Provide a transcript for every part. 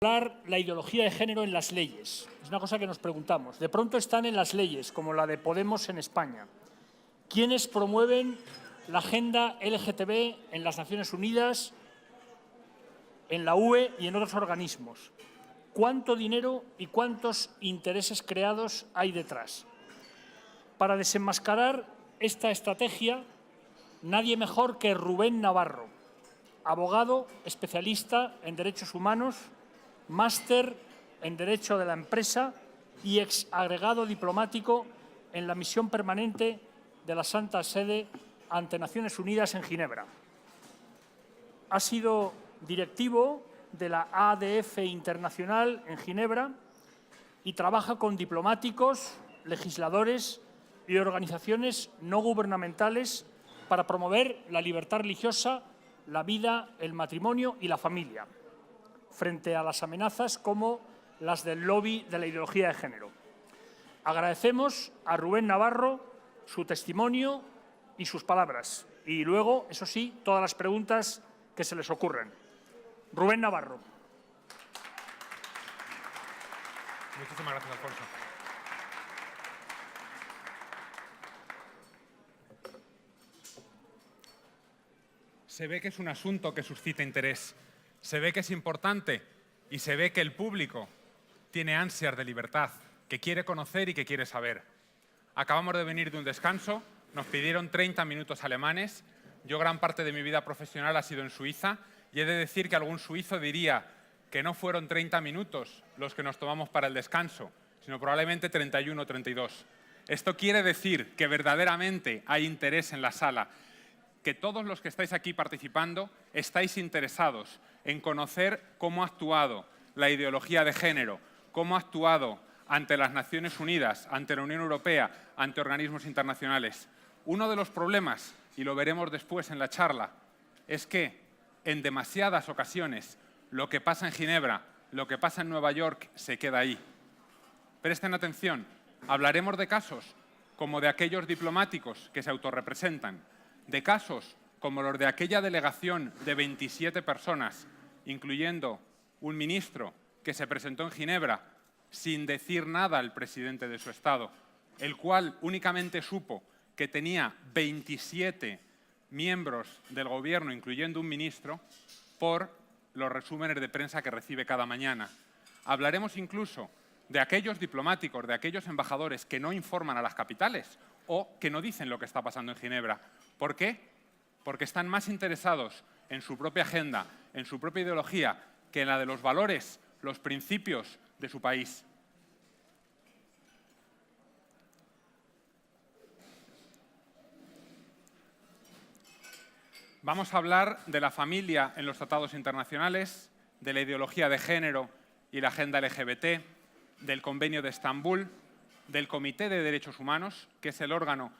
La ideología de género en las leyes. Es una cosa que nos preguntamos. De pronto están en las leyes, como la de Podemos en España. ¿Quiénes promueven la agenda LGTB en las Naciones Unidas, en la UE y en otros organismos? ¿Cuánto dinero y cuántos intereses creados hay detrás? Para desenmascarar esta estrategia, nadie mejor que Rubén Navarro, abogado especialista en derechos humanos, máster en Derecho de la Empresa y ex agregado diplomático en la misión permanente de la Santa Sede ante Naciones Unidas en Ginebra. Ha sido directivo de la ADF Internacional en Ginebra y trabaja con diplomáticos, legisladores y organizaciones no gubernamentales para promover la libertad religiosa, la vida, el matrimonio y la familia, frente a las amenazas como las del lobby de la ideología de género. Agradecemos a Rubén Navarro su testimonio y sus palabras. Y luego, eso sí, todas las preguntas que se les ocurren. Rubén Navarro. Muchísimas gracias, Alfonso. Se ve que es un asunto que suscita interés. Se ve que es importante y se ve que el público tiene ansias de libertad, que quiere conocer y que quiere saber. Acabamos de venir de un descanso, nos pidieron 30 minutos alemanes. Yo gran parte de mi vida profesional ha sido en Suiza y he de decir que algún suizo diría que no fueron 30 minutos los que nos tomamos para el descanso, sino probablemente 31 o 32. Esto quiere decir que verdaderamente hay interés en la sala, que todos los que estáis aquí participando estáis interesados en conocer cómo ha actuado la ideología de género, cómo ha actuado ante las Naciones Unidas, ante la Unión Europea, ante organismos internacionales. Uno de los problemas, y lo veremos después en la charla, es que en demasiadas ocasiones lo que pasa en Ginebra, lo que pasa en Nueva York, se queda ahí. Presten atención, hablaremos de casos como de aquellos diplomáticos que se autorrepresentan, de casos como los de aquella delegación de 27 personas, incluyendo un ministro que se presentó en Ginebra sin decir nada al presidente de su Estado, el cual únicamente supo que tenía 27 miembros del gobierno, incluyendo un ministro, por los resúmenes de prensa que recibe cada mañana. Hablaremos incluso de aquellos diplomáticos, de aquellos embajadores que no informan a las capitales o que no dicen lo que está pasando en Ginebra. ¿Por qué? Porque están más interesados en su propia agenda, en su propia ideología, que en la de los valores, los principios de su país. Vamos a hablar de la familia en los tratados internacionales, de la ideología de género y la agenda LGBT, del Convenio de Estambul, del Comité de Derechos Humanos, que es el órgano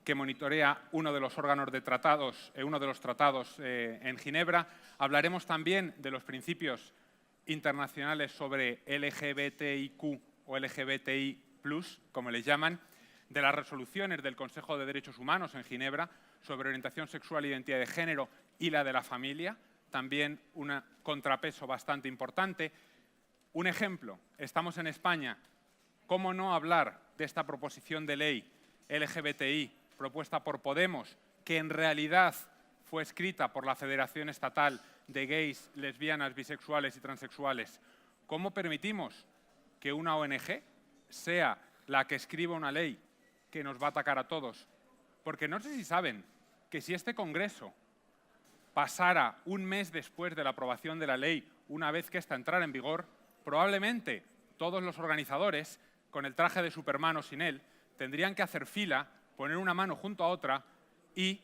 que monitorea uno de los órganos de tratados, uno de los tratados en Ginebra. Hablaremos también de los principios internacionales sobre LGBTIQ o LGBTI+, como les llaman, de las resoluciones del Consejo de Derechos Humanos en Ginebra sobre orientación sexual e identidad de género y la de la familia, también un contrapeso bastante importante. Un ejemplo, estamos en España, ¿cómo no hablar de esta proposición de ley LGBTI propuesta por Podemos, que en realidad fue escrita por la Federación Estatal de Gays, Lesbianas, Bisexuales y Transexuales? ¿Cómo permitimos que una ONG sea la que escriba una ley que nos va a atacar a todos? Porque no sé si saben que si este Congreso pasara un mes después de la aprobación de la ley, una vez que ésta entrara en vigor, probablemente todos los organizadores, con el traje de Superman o sin él, tendrían que hacer fila, poner una mano junto a otra y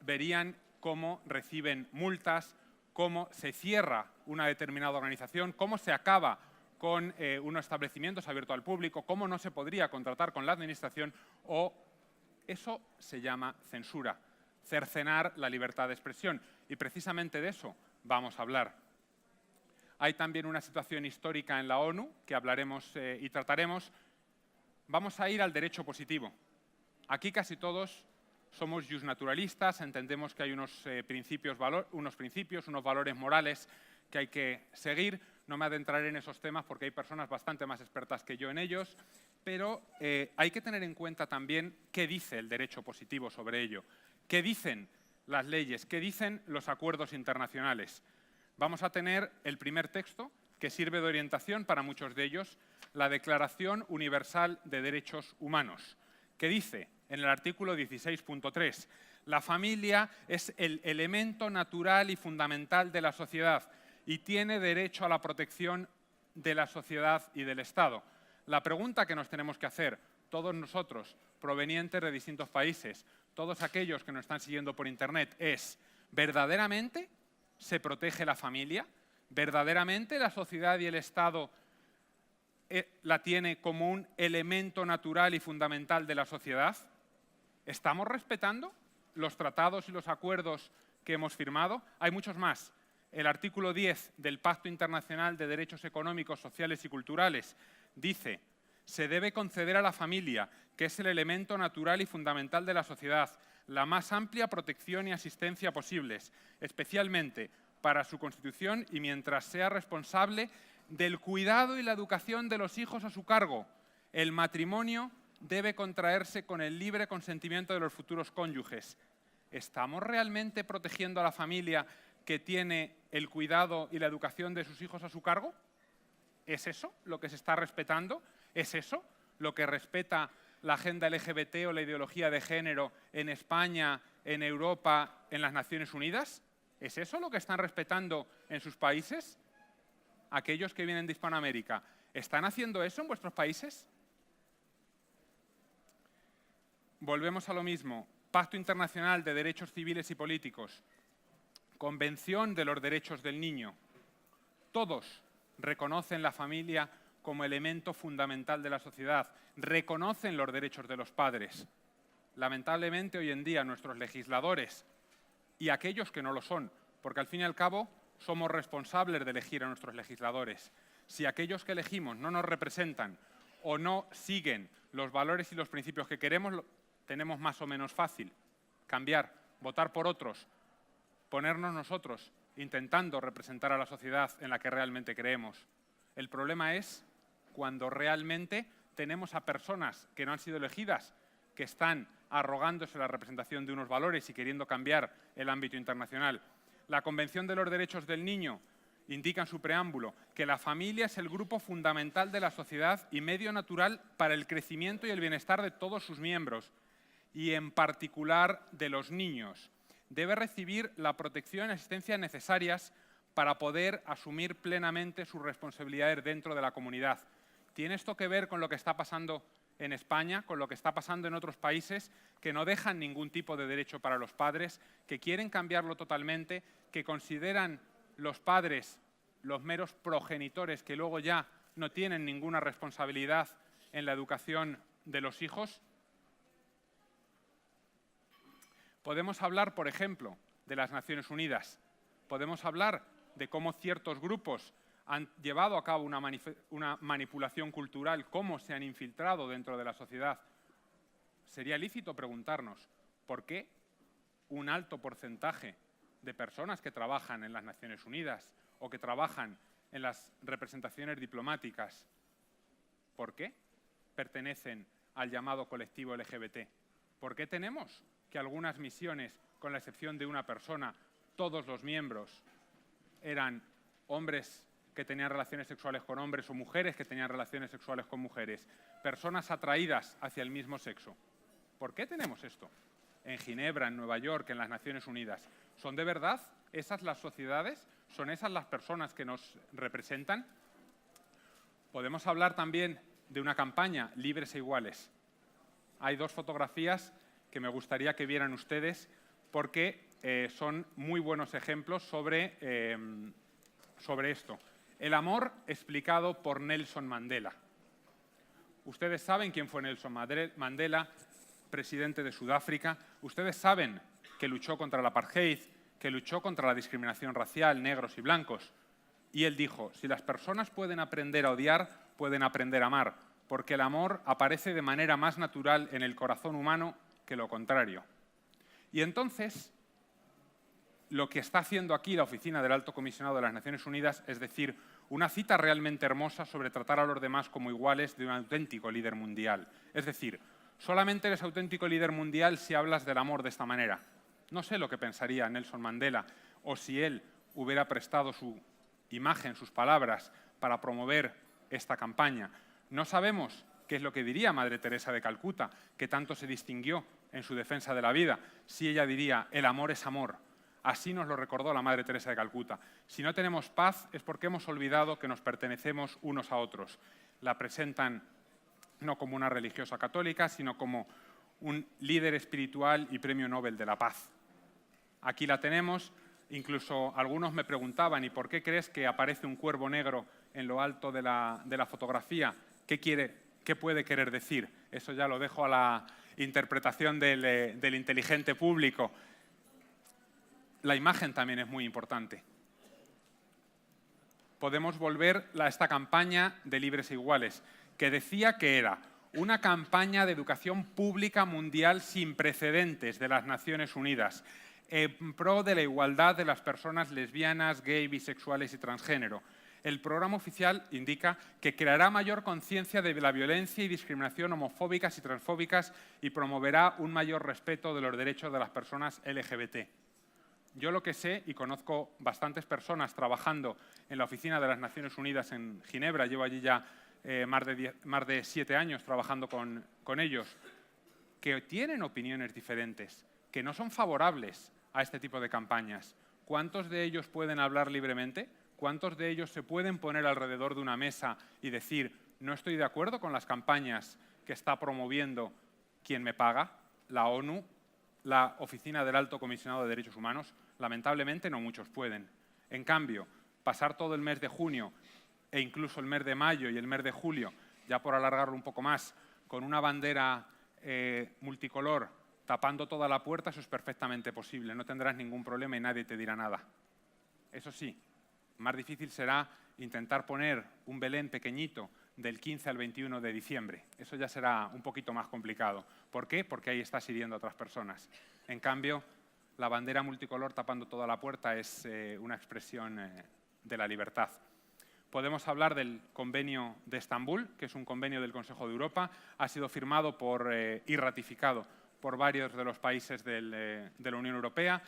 verían cómo reciben multas, cómo se cierra una determinada organización, cómo se acaba con unos establecimientos abiertos al público, cómo no se podría contratar con la administración, o eso se llama censura, cercenar la libertad de expresión. Y precisamente de eso vamos a hablar. Hay también una situación histórica en la ONU que hablaremos y trataremos. Vamos a ir al derecho positivo. Aquí casi todos somos justnaturalistas, entendemos que hay unos principios, unos valores morales que hay que seguir, No me adentraré en esos temas porque hay personas bastante más expertas que yo en ellos, pero hay que tener en cuenta también qué dice el derecho positivo sobre ello, qué dicen las leyes, qué dicen los acuerdos internacionales. Vamos a tener el primer texto, que sirve de orientación para muchos de ellos, la Declaración Universal de Derechos Humanos, que dice en el artículo 16.3, la familia es el elemento natural y fundamental de la sociedad y tiene derecho a la protección de la sociedad y del Estado. La pregunta que nos tenemos que hacer, todos nosotros, provenientes de distintos países, todos aquellos que nos están siguiendo por Internet, es, ¿verdaderamente se protege la familia? ¿Verdaderamente la sociedad y el Estado la tiene como un elemento natural y fundamental de la sociedad? ¿Estamos respetando los tratados y los acuerdos que hemos firmado? Hay muchos más. El artículo 10 del Pacto Internacional de Derechos Económicos, Sociales y Culturales dice: se debe conceder a la familia, que es el elemento natural y fundamental de la sociedad, la más amplia protección y asistencia posibles, especialmente para su constitución y mientras sea responsable del cuidado y la educación de los hijos a su cargo. El matrimonio debe contraerse con el libre consentimiento de los futuros cónyuges. ¿Estamos realmente protegiendo a la familia que tiene el cuidado y la educación de sus hijos a su cargo? ¿Es eso lo que se está respetando? ¿Es eso lo que respeta la agenda LGBT o la ideología de género en España, en Europa, en las Naciones Unidas? ¿Es eso lo que están respetando en sus países? Aquellos que vienen de Hispanoamérica, ¿están haciendo eso en vuestros países? Volvemos a lo mismo. Pacto Internacional de Derechos Civiles y Políticos, Convención de los Derechos del Niño. Todos reconocen la familia como elemento fundamental de la sociedad, reconocen los derechos de los padres. Lamentablemente, hoy en día, nuestros legisladores y aquellos que no lo son, porque al fin y al cabo somos responsables de elegir a nuestros legisladores. Si aquellos que elegimos no nos representan o no siguen los valores y los principios que queremos, lo tenemos más o menos fácil cambiar, votar por otros, ponernos nosotros intentando representar a la sociedad en la que realmente creemos. El problema es cuando realmente tenemos a personas que no han sido elegidas, que están arrogándose la representación de unos valores y queriendo cambiar el ámbito internacional. La Convención de los Derechos del Niño indica en su preámbulo que la familia es el grupo fundamental de la sociedad y medio natural para el crecimiento y el bienestar de todos sus miembros, y en particular de los niños. Debe recibir la protección y asistencia necesarias para poder asumir plenamente sus responsabilidades dentro de la comunidad. ¿Tiene esto que ver con lo que está pasando en España, con lo que está pasando en otros países que no dejan ningún tipo de derecho para los padres, que quieren cambiarlo totalmente, que consideran los padres los meros progenitores que luego ya no tienen ninguna responsabilidad en la educación de los hijos? Podemos hablar, por ejemplo, de las Naciones Unidas. Podemos hablar de cómo ciertos grupos han llevado a cabo una manipulación cultural, cómo se han infiltrado dentro de la sociedad. Sería lícito preguntarnos por qué un alto porcentaje de personas que trabajan en las Naciones Unidas o que trabajan en las representaciones diplomáticas, ¿por qué pertenecen al llamado colectivo LGBT? ¿Por qué tenemos que algunas misiones, con la excepción de una persona, todos los miembros eran hombres que tenían relaciones sexuales con hombres o mujeres que tenían relaciones sexuales con mujeres, personas atraídas hacia el mismo sexo? ¿Por qué tenemos esto en Ginebra, en Nueva York, en las Naciones Unidas? ¿Son de verdad esas las sociedades? ¿Son esas las personas que nos representan? Podemos hablar también de una campaña, Libres e Iguales. Hay dos fotografías que me gustaría que vieran ustedes porque son muy buenos ejemplos sobre esto. El amor explicado por Nelson Mandela. Ustedes saben quién fue Nelson Mandela, presidente de Sudáfrica. Ustedes saben que luchó contra el apartheid, que luchó contra la discriminación racial, negros y blancos. Y él dijo: si las personas pueden aprender a odiar, pueden aprender a amar, porque el amor aparece de manera más natural en el corazón humano que lo contrario. Y entonces, lo que está haciendo aquí la Oficina del Alto Comisionado de las Naciones Unidas es decir, una cita realmente hermosa sobre tratar a los demás como iguales de un auténtico líder mundial. Es decir, solamente eres auténtico líder mundial si hablas del amor de esta manera. No sé lo que pensaría Nelson Mandela o si él hubiera prestado su imagen, sus palabras, para promover esta campaña. No sabemos qué es lo que diría Madre Teresa de Calcuta, que tanto se distinguió en su defensa de la vida, si ella diría, el amor es amor. Así nos lo recordó la Madre Teresa de Calcuta. Si no tenemos paz es porque hemos olvidado que nos pertenecemos unos a otros. La presentan no como una religiosa católica, sino como un líder espiritual y premio Nobel de la Paz. Aquí la tenemos. Incluso algunos me preguntaban, ¿y por qué crees que aparece un cuervo negro en lo alto de la fotografía? ¿Qué puede querer decir? Eso ya lo dejo a la interpretación del inteligente público. La imagen también es muy importante. Podemos volver a esta campaña de Libres e Iguales, que decía que era una campaña de educación pública mundial sin precedentes de las Naciones Unidas, en pro de la igualdad de las personas lesbianas, gay, bisexuales y transgénero. El programa oficial indica que creará mayor conciencia de la violencia y discriminación homofóbicas y transfóbicas y promoverá un mayor respeto de los derechos de las personas LGBT. Yo lo que sé, y conozco bastantes personas trabajando en la Oficina de las Naciones Unidas en Ginebra, llevo allí ya más de 7 años trabajando con ellos, que tienen opiniones diferentes, que no son favorables a este tipo de campañas. ¿Cuántos de ellos pueden hablar libremente? ¿Cuántos de ellos se pueden poner alrededor de una mesa y decir no estoy de acuerdo con las campañas que está promoviendo quien me paga, la ONU, la Oficina del Alto Comisionado de Derechos Humanos? Lamentablemente no muchos pueden. En cambio, pasar todo el mes de junio e incluso el mes de mayo y el mes de julio, ya por alargarlo un poco más, con una bandera multicolor tapando toda la puerta, eso es perfectamente posible. No tendrás ningún problema y nadie te dirá nada. Eso sí, más difícil será intentar poner un Belén pequeñito del 15 al 21 de diciembre. Eso ya será un poquito más complicado. ¿Por qué? Porque ahí estás hiriendo a otras personas. En cambio, la bandera multicolor tapando toda la puerta es una expresión de la libertad. Podemos hablar del Convenio de Estambul, que es un convenio del Consejo de Europa. Ha sido firmado y ratificado por varios de los países de la Unión Europea.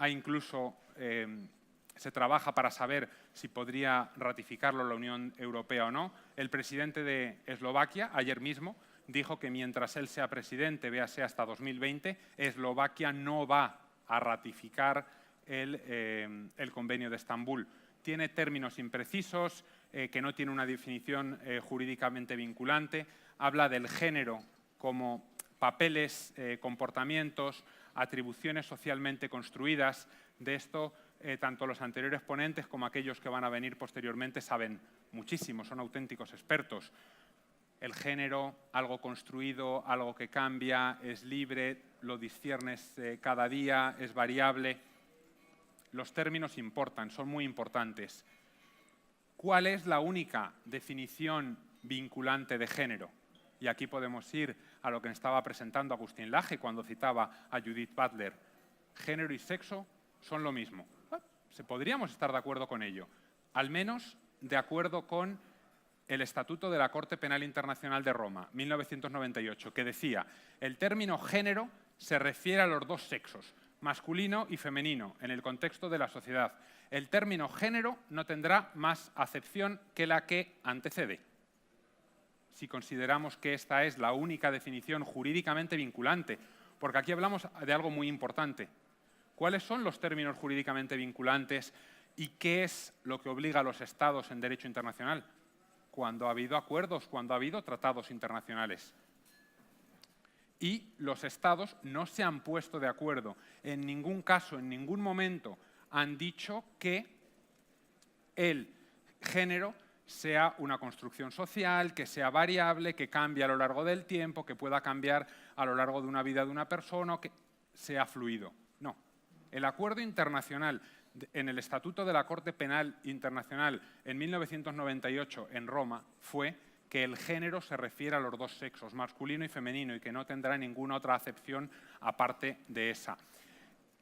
Incluso se trabaja para saber si podría ratificarlo la Unión Europea o no. El presidente de Eslovaquia, ayer mismo, dijo que mientras él sea presidente, véase hasta 2020, Eslovaquia no va a ratificar el Convenio de Estambul. Tiene términos imprecisos, que no tiene una definición jurídicamente vinculante. Habla del género como papeles, comportamientos, atribuciones socialmente construidas. De esto, tanto los anteriores ponentes como aquellos que van a venir posteriormente saben muchísimo, son auténticos expertos. El género, algo construido, algo que cambia, es libre, lo disciernes cada día, es variable. Los términos importan, son muy importantes. ¿Cuál es la única definición vinculante de género? Y aquí podemos ir a lo que estaba presentando Agustín Laje cuando citaba a Judith Butler. Género y sexo son lo mismo. Podríamos estar de acuerdo con ello, al menos de acuerdo con el Estatuto de la Corte Penal Internacional de Roma, 1998, que decía el término género se refiere a los dos sexos, masculino y femenino, en el contexto de la sociedad. El término género no tendrá más acepción que la que antecede. Si consideramos que esta es la única definición jurídicamente vinculante, porque aquí hablamos de algo muy importante. ¿Cuáles son los términos jurídicamente vinculantes y qué es lo que obliga a los Estados en derecho internacional? Cuando ha habido acuerdos, cuando ha habido tratados internacionales. Y los Estados no se han puesto de acuerdo. En ningún caso, en ningún momento, han dicho que el género sea una construcción social, que sea variable, que cambie a lo largo del tiempo, que pueda cambiar a lo largo de una vida de una persona, que sea fluido. No. El acuerdo internacional en el Estatuto de la Corte Penal Internacional en 1998 en Roma fue que el género se refiere a los dos sexos, masculino y femenino, y que no tendrá ninguna otra acepción aparte de esa.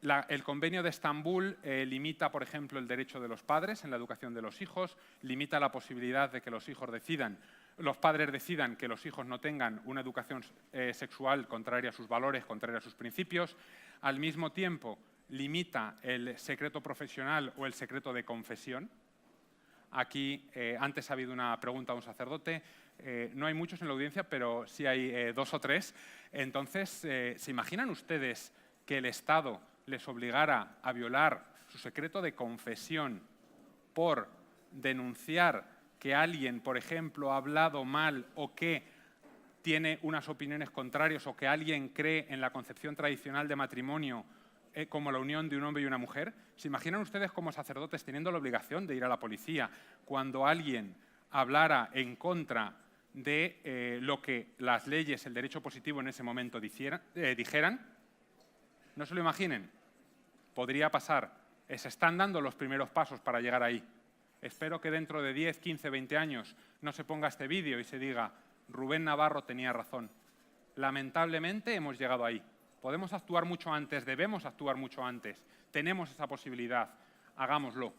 El Convenio de Estambul limita, por ejemplo, el derecho de los padres en la educación de los hijos, limita la posibilidad de que los padres decidan que los hijos no tengan una educación sexual contraria a sus valores, contraria a sus principios. Al mismo tiempo, limita el secreto profesional o el secreto de confesión. Aquí, antes ha habido una pregunta a un sacerdote. No hay muchos en la audiencia, pero sí hay 2 o 3. Entonces, ¿se imaginan ustedes que el Estado les obligara a violar su secreto de confesión por denunciar que alguien, por ejemplo, ha hablado mal o que tiene unas opiniones contrarias o que alguien cree en la concepción tradicional de matrimonio como la unión de un hombre y una mujer? ¿Se imaginan ustedes como sacerdotes teniendo la obligación de ir a la policía cuando alguien hablara en contra de lo que las leyes, el derecho positivo en ese momento dijeran? No se lo imaginen. Podría pasar. Se están dando los primeros pasos para llegar ahí. Espero que dentro de 10, 15, 20 años no se ponga este vídeo y se diga Rubén Navarro tenía razón. Lamentablemente hemos llegado ahí. Podemos actuar mucho antes, debemos actuar mucho antes. Tenemos esa posibilidad. Hagámoslo.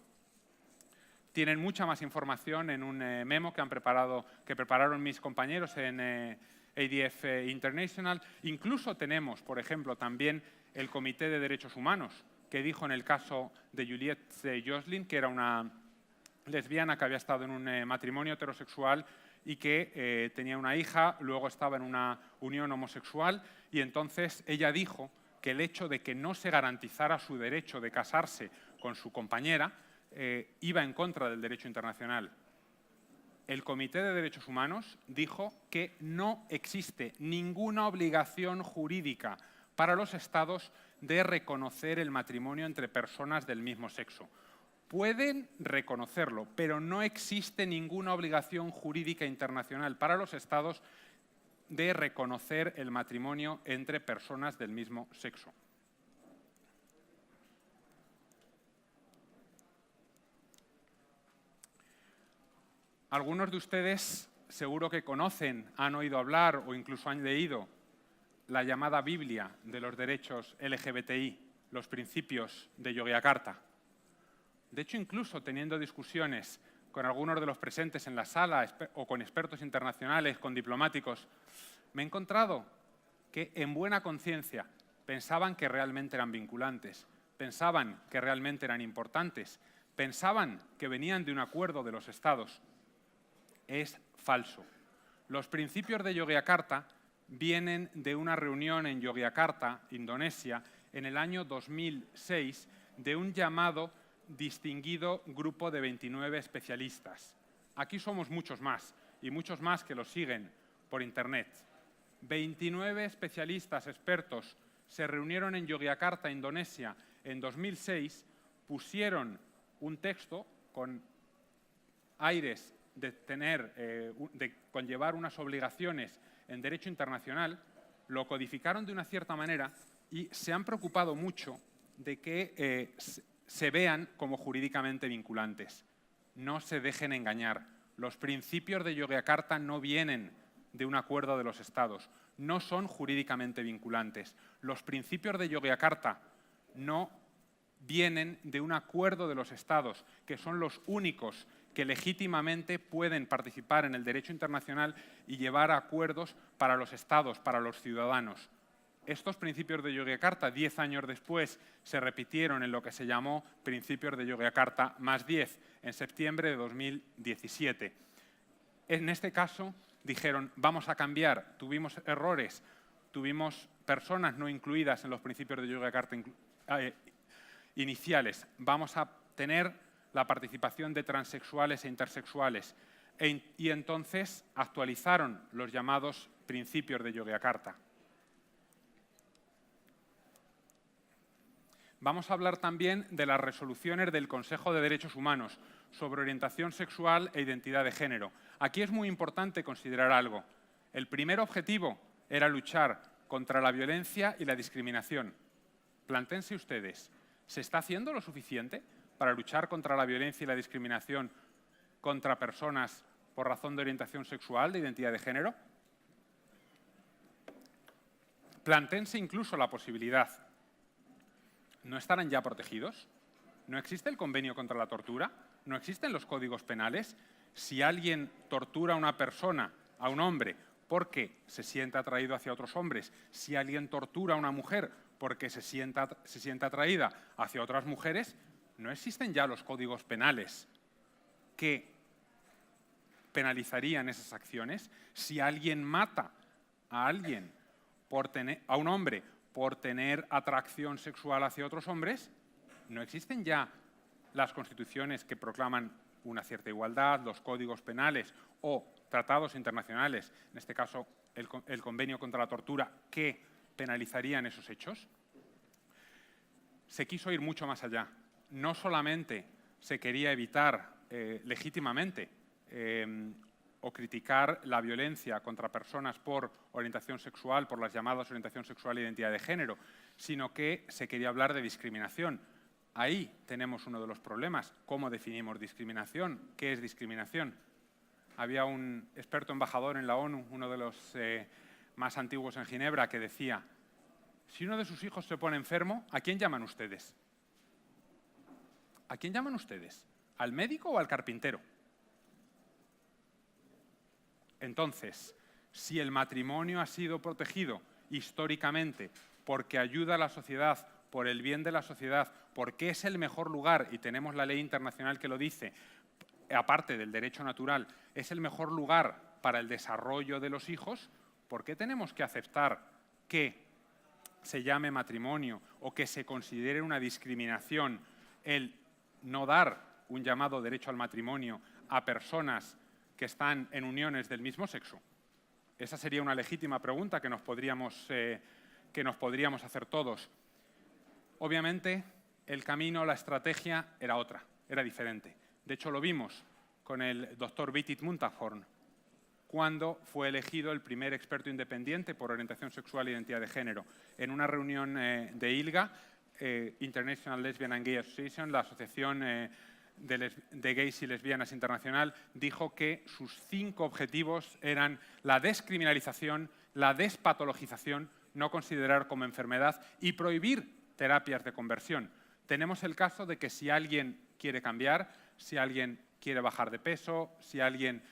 Tienen mucha más información en un memo que prepararon mis compañeros en ADF International. Incluso tenemos, por ejemplo, también el Comité de Derechos Humanos, que dijo en el caso de Juliette Joslin, que era una lesbiana que había estado en un matrimonio heterosexual y que tenía una hija, luego estaba en una unión homosexual, y entonces ella dijo que el hecho de que no se garantizara su derecho de casarse con su compañera iba en contra del derecho internacional. El Comité de Derechos Humanos dijo que no existe ninguna obligación jurídica para los Estados de reconocer el matrimonio entre personas del mismo sexo. Pueden reconocerlo, pero no existe ninguna obligación jurídica internacional para los Estados de reconocer el matrimonio entre personas del mismo sexo. Algunos de ustedes seguro que conocen, han oído hablar o incluso han leído la llamada Biblia de los derechos LGBTI, los principios de Yogyakarta. De hecho, incluso teniendo discusiones con algunos de los presentes en la sala o con expertos internacionales, con diplomáticos, me he encontrado que en buena conciencia pensaban que realmente eran vinculantes, pensaban que realmente eran importantes, pensaban que venían de un acuerdo de los Estados. Es falso. Los principios de Yogyakarta vienen de una reunión en Yogyakarta, Indonesia, en el año 2006, de un llamado distinguido grupo de 29 especialistas. Aquí somos muchos más, y muchos más que lo siguen por Internet. 29 especialistas expertos se reunieron en Yogyakarta, Indonesia, en 2006, pusieron un texto con aires de conllevar unas obligaciones en derecho internacional, lo codificaron de una cierta manera y se han preocupado mucho de que se vean como jurídicamente vinculantes. No se dejen engañar. Los principios de Yogyakarta no vienen de un acuerdo de los Estados, no son jurídicamente vinculantes. Los principios de Yogyakarta no vienen de un acuerdo de los Estados, que son los únicos que legítimamente pueden participar en el derecho internacional y llevar a acuerdos para los Estados, para los ciudadanos. Estos principios de Yogyakarta, 10 años después, se repitieron en lo que se llamó Principios de Yogyakarta +10, en septiembre de 2017. En este caso, dijeron, vamos a cambiar, tuvimos errores, tuvimos personas no incluidas en los principios de Yogyakarta iniciales, vamos a tener la participación de transexuales e intersexuales. Y entonces actualizaron los llamados principios de Yogyakarta. Vamos a hablar también de las resoluciones del Consejo de Derechos Humanos sobre orientación sexual e identidad de género. Aquí es muy importante considerar algo. El primer objetivo era luchar contra la violencia y la discriminación. Plantéense ustedes, ¿se está haciendo lo suficiente para luchar contra la violencia y la discriminación contra personas por razón de orientación sexual, de identidad de género? Plantéense incluso la posibilidad ¿no estarán ya protegidos? ¿No existe el convenio contra la tortura? ¿No existen los códigos penales? Si alguien tortura a una persona, a un hombre, porque se siente atraído hacia otros hombres, si alguien tortura a una mujer porque se siente atraída hacia otras mujeres, ¿no existen ya los códigos penales que penalizarían esas acciones? Si alguien mata a alguien, a un hombre, por tener atracción sexual hacia otros hombres, ¿no existen ya las constituciones que proclaman una cierta igualdad, los códigos penales o tratados internacionales, en este caso el convenio contra la tortura, que penalizarían esos hechos? Se quiso ir mucho más allá. No solamente se quería evitar legítimamente o criticar la violencia contra personas por orientación sexual, por las llamadas orientación sexual e identidad de género, sino que se quería hablar de discriminación. Ahí tenemos uno de los problemas. ¿Cómo definimos discriminación? ¿Qué es discriminación? Había un experto embajador en la ONU, uno de los más antiguos en Ginebra, que decía: si uno de sus hijos se pone enfermo, ¿a quién llaman ustedes? ¿A quién llaman ustedes? ¿Al médico o al carpintero? Entonces, si el matrimonio ha sido protegido históricamente porque ayuda a la sociedad, por el bien de la sociedad, porque es el mejor lugar, y tenemos la ley internacional que lo dice, aparte del derecho natural, es el mejor lugar para el desarrollo de los hijos, ¿por qué tenemos que aceptar que se llame matrimonio o que se considere una discriminación el no dar un llamado derecho al matrimonio a personas que están en uniones del mismo sexo? Esa sería una legítima pregunta que nos podríamos hacer todos. Obviamente, el camino, la estrategia era otra, era diferente. De hecho, lo vimos con el doctor Beatit Muntafhorn, cuando fue elegido el primer experto independiente por orientación sexual e identidad de género. En una reunión de ILGA, International Lesbian and Gay Association, la Asociación de Gays y Lesbianas Internacional, dijo que sus 5 objetivos eran la descriminalización, la despatologización, no considerar como enfermedad y prohibir terapias de conversión. Tenemos el caso de que si alguien quiere cambiar, si alguien quiere bajar de peso, si alguien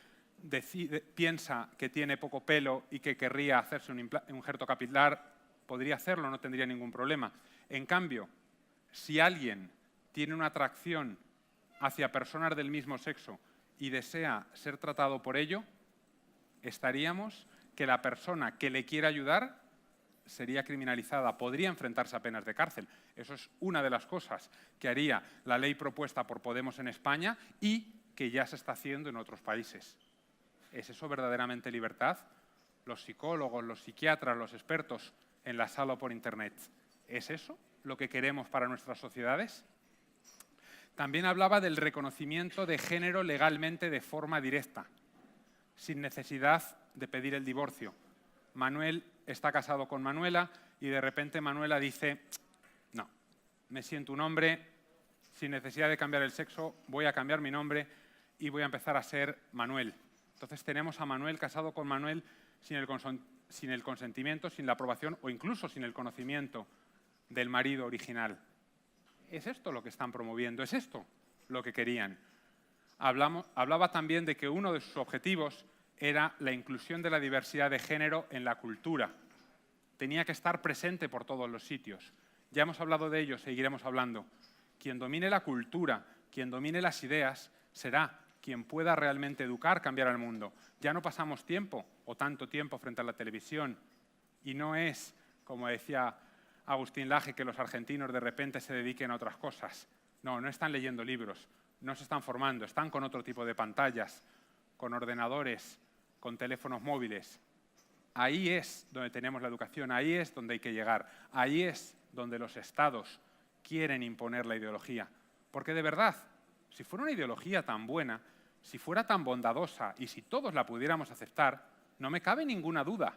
piensa que tiene poco pelo y que querría hacerse un injerto capilar, podría hacerlo, no tendría ningún problema. En cambio, si alguien tiene una atracción hacia personas del mismo sexo y desea ser tratado por ello, estaríamos que la persona que le quiere ayudar sería criminalizada, podría enfrentarse a penas de cárcel. Eso es una de las cosas que haría la ley propuesta por Podemos en España y que ya se está haciendo en otros países. ¿Es eso verdaderamente libertad? Los psicólogos, los psiquiatras, los expertos en la sala o por Internet, ¿es eso lo que queremos para nuestras sociedades? También hablaba del reconocimiento de género legalmente de forma directa, sin necesidad de pedir el divorcio. Manuel está casado con Manuela y de repente Manuela dice: no, me siento un hombre, sin necesidad de cambiar el sexo, voy a cambiar mi nombre y voy a empezar a ser Manuel. Entonces tenemos a Manuel casado con Manuel sin el consentimiento, sin la aprobación o incluso sin el conocimiento del marido original. ¿Es esto lo que están promoviendo? ¿Es esto lo que querían? Hablaba también de que uno de sus objetivos era la inclusión de la diversidad de género en la cultura. Tenía que estar presente por todos los sitios. Ya hemos hablado de ello, seguiremos hablando. Quien domine la cultura, quien domine las ideas, será quien pueda realmente educar, cambiar al mundo. Ya no pasamos tiempo o tanto tiempo frente a la televisión y no es, como decía Agustín Laje, que los argentinos de repente se dediquen a otras cosas. No, no están leyendo libros, no se están formando, están con otro tipo de pantallas, con ordenadores, con teléfonos móviles. Ahí es donde tenemos la educación, ahí es donde hay que llegar, ahí es donde los estados quieren imponer la ideología. Porque de verdad, si fuera una ideología tan buena, si fuera tan bondadosa y si todos la pudiéramos aceptar, no me cabe ninguna duda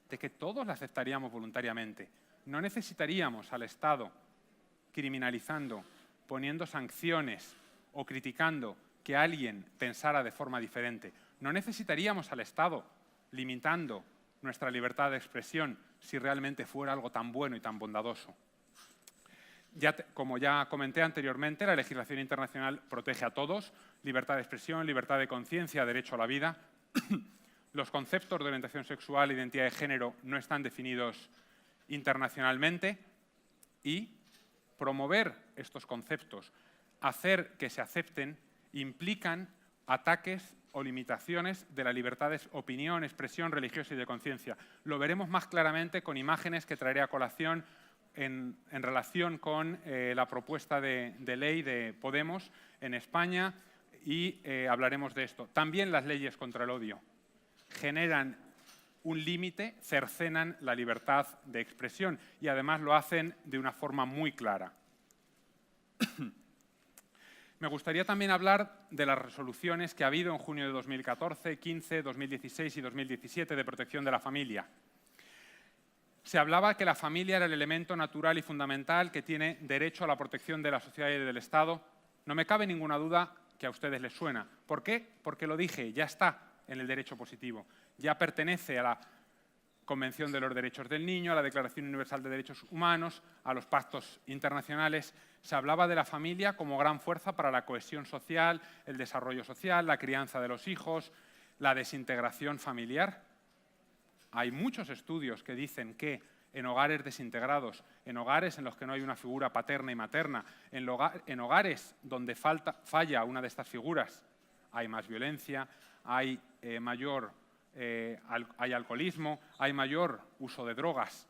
de que todos la aceptaríamos voluntariamente. No necesitaríamos al Estado criminalizando, poniendo sanciones o criticando que alguien pensara de forma diferente. No necesitaríamos al Estado limitando nuestra libertad de expresión si realmente fuera algo tan bueno y tan bondadoso. Como ya comenté anteriormente, la legislación internacional protege a todos, libertad de expresión, libertad de conciencia, derecho a la vida. Los conceptos de orientación sexual e identidad de género no están definidos internacionalmente y promover estos conceptos, hacer que se acepten, implican ataques o limitaciones de la libertad de opinión, expresión religiosa y de conciencia. Lo veremos más claramente con imágenes que traeré a colación en relación con la propuesta de ley de Podemos en España y hablaremos de esto. También las leyes contra el odio generan un límite, cercenan la libertad de expresión y además lo hacen de una forma muy clara. Me gustaría también hablar de las resoluciones que ha habido en junio de 2014, 15, 2016 y 2017 de protección de la familia. Se hablaba que la familia era el elemento natural y fundamental que tiene derecho a la protección de la sociedad y del Estado. No me cabe ninguna duda que a ustedes les suena. ¿Por qué? Porque lo dije, ya está en el derecho positivo. Ya pertenece a la Convención de los Derechos del Niño, a la Declaración Universal de Derechos Humanos, a los pactos internacionales. Se hablaba de la familia como gran fuerza para la cohesión social, el desarrollo social, la crianza de los hijos, la desintegración familiar. Hay muchos estudios que dicen que en hogares desintegrados, en hogares en los que no hay una figura paterna y materna, en hogares donde falla una de estas figuras, hay más violencia, hay hay alcoholismo, hay mayor uso de drogas.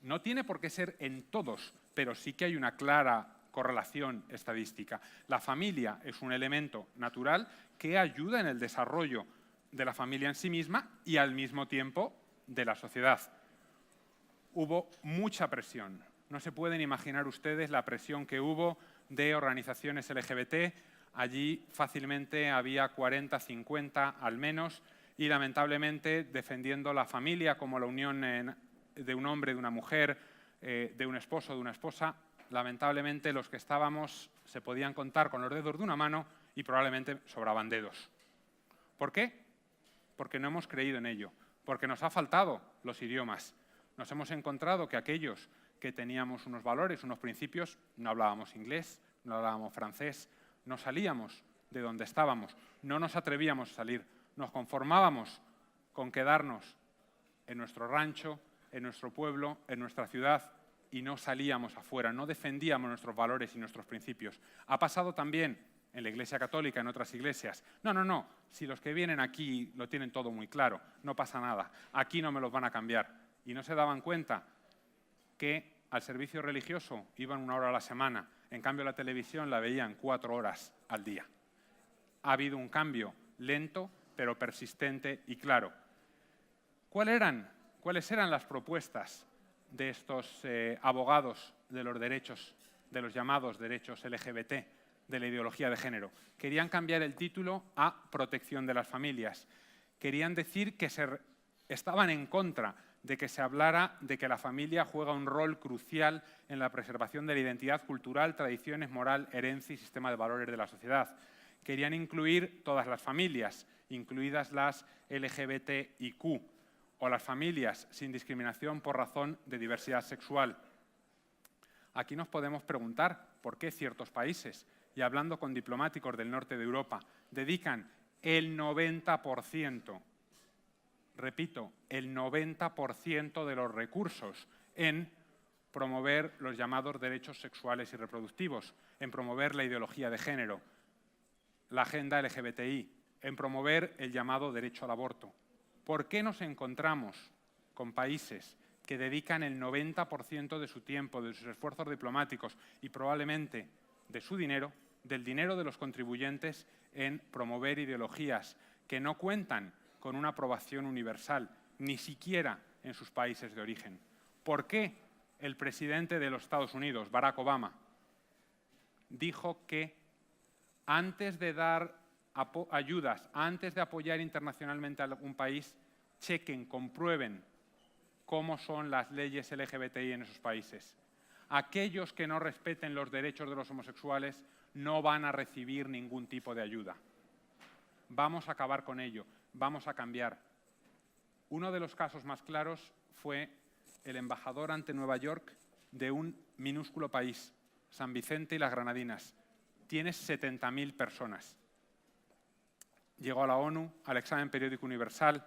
No tiene por qué ser en todos, pero sí que hay una clara correlación estadística. La familia es un elemento natural que ayuda en el desarrollo de la familia en sí misma y al mismo tiempo de la sociedad. Hubo mucha presión. No se pueden imaginar ustedes la presión que hubo de organizaciones LGBT. Allí fácilmente había 40, 50 al menos y lamentablemente defendiendo la familia como la unión de un hombre, de una mujer, de un esposo, de una esposa. Lamentablemente los que estábamos se podían contar con los dedos de una mano y probablemente sobraban dedos. ¿Por qué? Porque no hemos creído en ello, porque nos ha faltado los idiomas. Nos hemos encontrado que aquellos que teníamos unos valores, unos principios, no hablábamos inglés, no hablábamos francés, no salíamos de donde estábamos, no nos atrevíamos a salir, nos conformábamos con quedarnos en nuestro rancho, en nuestro pueblo, en nuestra ciudad y no salíamos afuera, no defendíamos nuestros valores y nuestros principios. Ha pasado también en la Iglesia Católica, en otras iglesias. No, si los que vienen aquí lo tienen todo muy claro, no pasa nada, aquí no me los van a cambiar. Y no se daban cuenta que al servicio religioso iban 1 hora a la semana, en cambio la televisión la veían 4 horas al día. Ha habido un cambio lento, pero persistente y claro. ¿Cuáles eran las propuestas de estos abogados de los derechos, de los llamados derechos LGBT, de la ideología de género? Querían cambiar el título a protección de las familias. Querían decir que estaban en contra de que se hablara de que la familia juega un rol crucial en la preservación de la identidad cultural, tradiciones, moral, herencia y sistema de valores de la sociedad. Querían incluir todas las familias, incluidas las LGBTIQ, o las familias sin discriminación por razón de diversidad sexual. Aquí nos podemos preguntar por qué ciertos países, y hablando con diplomáticos del norte de Europa, dedican el 90%, repito, el 90% de los recursos en promover los llamados derechos sexuales y reproductivos, en promover la ideología de género, la agenda LGBTI, en promover el llamado derecho al aborto. ¿Por qué nos encontramos con países que dedican el 90% de su tiempo, de sus esfuerzos diplomáticos y probablemente de su dinero, del dinero de los contribuyentes, en promover ideologías que no cuentan con una aprobación universal, ni siquiera en sus países de origen? ¿Por qué el presidente de los Estados Unidos, Barack Obama, dijo que antes de dar ayudas, antes de apoyar internacionalmente a algún país, chequen, comprueben cómo son las leyes LGBTI en esos países? Aquellos que no respeten los derechos de los homosexuales no van a recibir ningún tipo de ayuda. Vamos a acabar con ello, vamos a cambiar. Uno de los casos más claros fue el embajador ante Nueva York de un minúsculo país, San Vicente y las Granadinas, tiene 70.000 personas. Llegó a la ONU, al examen periódico universal,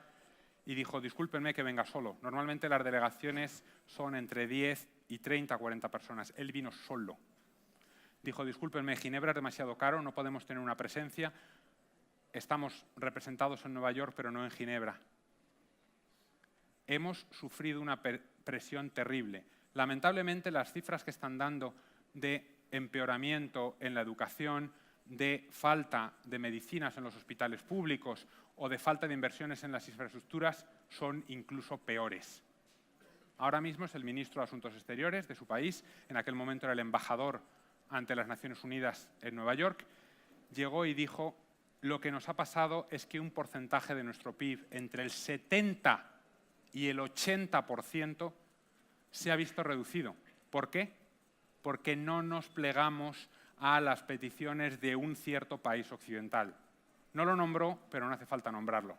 y dijo, discúlpenme que venga solo. Normalmente las delegaciones son entre 10 y 30, 40 personas. Él vino solo. Dijo, discúlpenme, Ginebra es demasiado caro, no podemos tener una presencia. Estamos representados en Nueva York, pero no en Ginebra. Hemos sufrido una presión terrible. Lamentablemente, las cifras que están dando de empeoramiento en la educación, de falta de medicinas en los hospitales públicos o de falta de inversiones en las infraestructuras son incluso peores. Ahora mismo es el ministro de Asuntos Exteriores de su país, en aquel momento era el embajador ante las Naciones Unidas en Nueva York, llegó y dijo, lo que nos ha pasado es que un porcentaje de nuestro PIB, entre el 70 y el 80%, se ha visto reducido. ¿Por qué? Porque no nos plegamos a las peticiones de un cierto país occidental. No lo nombró, pero no hace falta nombrarlo.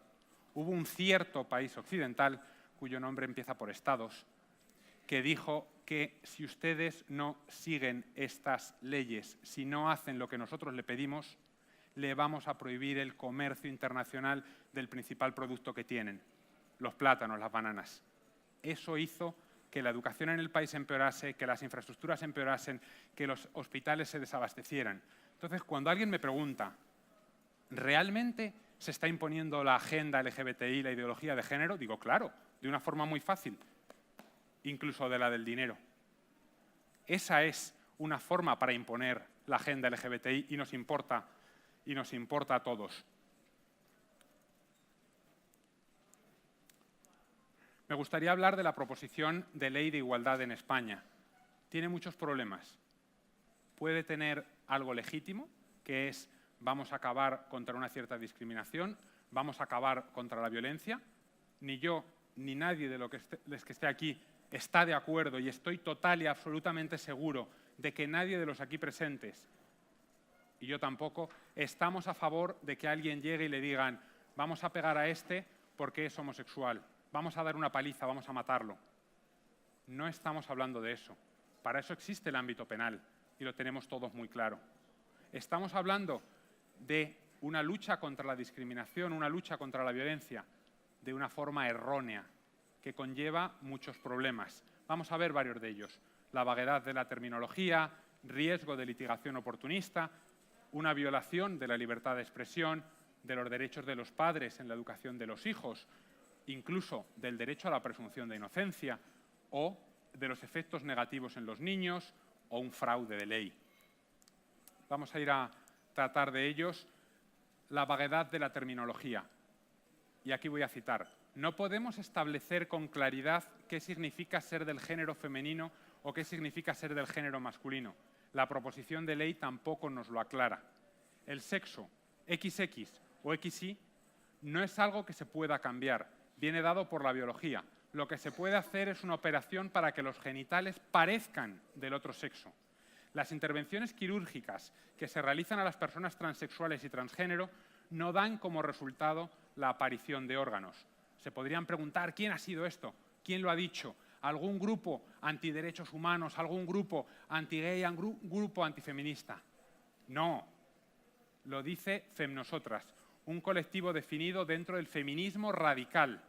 Hubo un cierto país occidental, cuyo nombre empieza por Estados, que dijo que si ustedes no siguen estas leyes, si no hacen lo que nosotros le pedimos, le vamos a prohibir el comercio internacional del principal producto que tienen, los plátanos, las bananas. Eso hizo que la educación en el país empeorase, que las infraestructuras empeorasen, que los hospitales se desabastecieran. Entonces, cuando alguien me pregunta, ¿realmente se está imponiendo la agenda LGBTI, la ideología de género? Digo, claro, de una forma muy fácil, incluso de la del dinero. Esa es una forma para imponer la agenda LGBTI y nos importa a todos. Me gustaría hablar de la proposición de ley de igualdad en España. Tiene muchos problemas. Puede tener algo legítimo, que es vamos a acabar contra una cierta discriminación, vamos a acabar contra la violencia. Ni yo ni nadie de los que esté aquí está de acuerdo y estoy total y absolutamente seguro de que nadie de los aquí presentes, y yo tampoco, estamos a favor de que alguien llegue y le digan vamos a pegar a este porque es homosexual. Vamos a dar una paliza, vamos a matarlo. No estamos hablando de eso. Para eso existe el ámbito penal y lo tenemos todos muy claro. Estamos hablando de una lucha contra la discriminación, una lucha contra la violencia, de una forma errónea, que conlleva muchos problemas. Vamos a ver varios de ellos. La vaguedad de la terminología, riesgo de litigación oportunista, una violación de la libertad de expresión, de los derechos de los padres en la educación de los hijos, incluso del derecho a la presunción de inocencia o de los efectos negativos en los niños o un fraude de ley. Vamos a ir a tratar de ellos. La vaguedad de la terminología. Y aquí voy a citar. No podemos establecer con claridad qué significa ser del género femenino o qué significa ser del género masculino. La proposición de ley tampoco nos lo aclara. El sexo, XX o XY, no es algo que se pueda cambiar. Viene dado por la biología. Lo que se puede hacer es una operación para que los genitales parezcan del otro sexo. Las intervenciones quirúrgicas que se realizan a las personas transexuales y transgénero no dan como resultado la aparición de órganos. Se podrían preguntar, ¿quién ha sido esto? ¿Quién lo ha dicho? ¿Algún grupo antiderechos humanos? ¿Algún grupo anti-gay? ¿Algún grupo antifeminista? No. Lo dice Femnosotras, un colectivo definido dentro del feminismo radical,